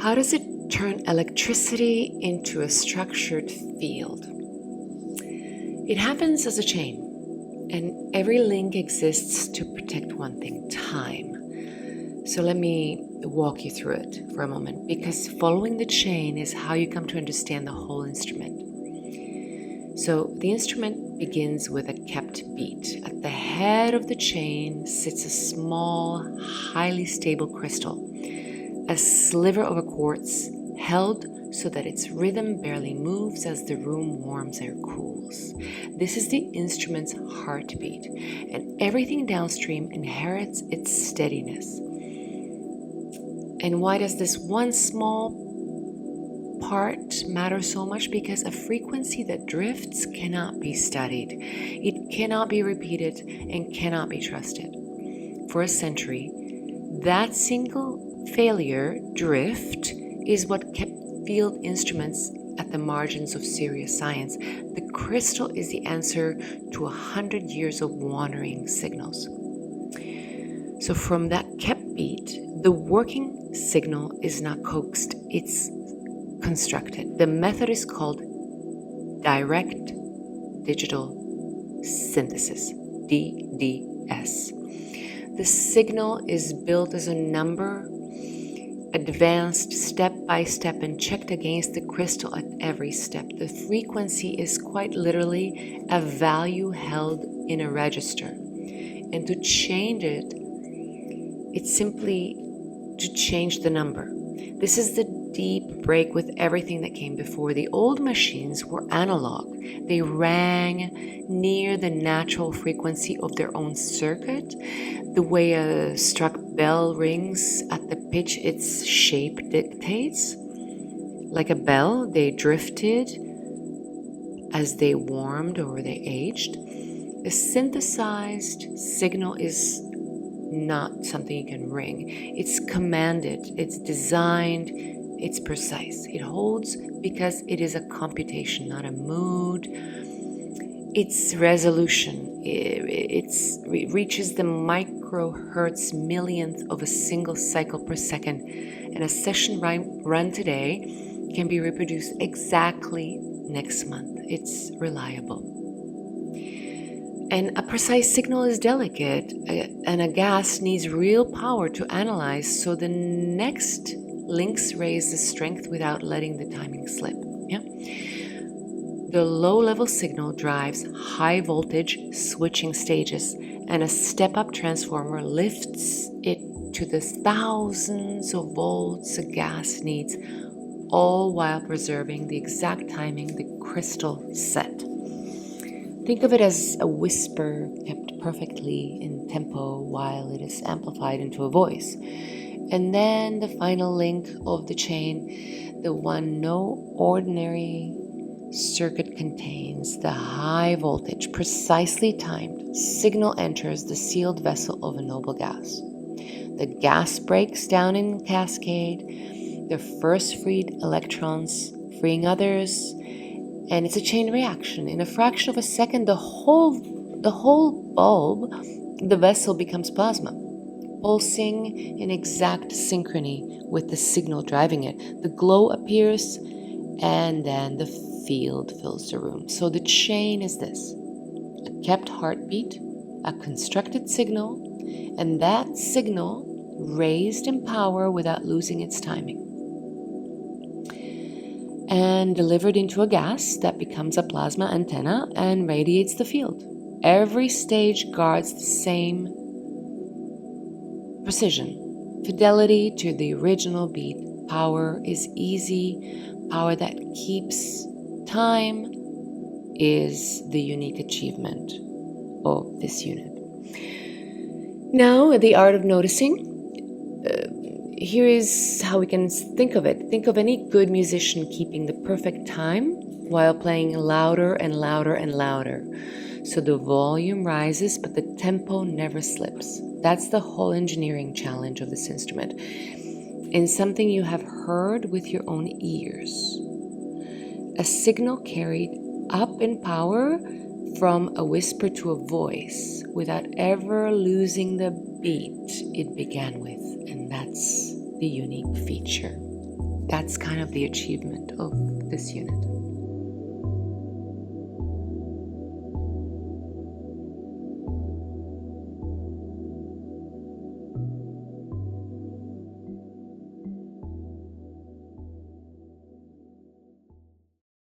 How does it turn electricity into a structured field? It happens as a chain, and every link exists to protect one thing: time. So let me walk you through it for a moment, because following the chain is how you come to understand the whole instrument. So the instrument begins with a kept beat. At the head of the chain sits a small, highly stable crystal, a sliver of a quartz held so that its rhythm barely moves as the room warms or cools. This is the instrument's heartbeat, and everything downstream inherits its steadiness. And why does this one small part matter so much? Because a frequency that drifts cannot be studied. It cannot be repeated and cannot be trusted. For a century, that single failure, drift, is what kept field instruments at the margins of serious science. The crystal is the answer to 100 years of wandering signals. So from that kept beat, the working signal is not coaxed, it's constructed. The method is called direct digital synthesis, DDS. The signal is built as a number, advanced step by step, and checked against the crystal at every step. The frequency is quite literally a value held in a register. And to change it, it's simply to change the number. This is the deep break with everything that came before. The old machines were analog. They rang near the natural frequency of their own circuit, the way a struck bell rings at the pitch its shape dictates. Like a bell, they drifted as they warmed or they aged. A synthesized signal is not something you can ring. It's commanded, it's designed, it's precise. It holds because it is a computation, not a mood. Its resolution, it reaches the microhertz millionth of a single cycle per second, and a session run today can be reproduced exactly next month. It's reliable. And a precise signal is delicate, and a gas needs real power to analyze, so the next links raise the strength without letting the timing slip. Yeah? The low-level signal drives high-voltage switching stages, and a step-up transformer lifts it to the thousands of volts a gas needs, all while preserving the exact timing the crystal set. Think of it as a whisper kept perfectly in tempo while it is amplified into a voice. And then the final link of the chain, the one no ordinary circuit contains, the high voltage, precisely timed signal enters the sealed vessel of a noble gas. The gas breaks down in cascade, the first freed electrons freeing others, and it's a chain reaction. In a fraction of a second, the whole bulb, the vessel, becomes plasma, pulsing in exact synchrony with the signal driving it. The glow appears, and then the field fills the room. So the chain is this: a kept heartbeat, a constructed signal, and that signal raised in power without losing its timing, and delivered into a gas that becomes a plasma antenna and radiates the field. Every stage guards the same precision, fidelity to the original beat. Power is easy. Power that keeps time is the unique achievement of this unit. Now, the art of noticing. Here is how we can think of it. Think of any good musician keeping the perfect time while playing louder and louder and louder. So the volume rises, but the tempo never slips. That's the whole engineering challenge of this instrument. In something you have heard with your own ears. A signal carried up in power from a whisper to a voice without ever losing the beat it began with. And that's the unique feature. That's kind of the achievement of this unit.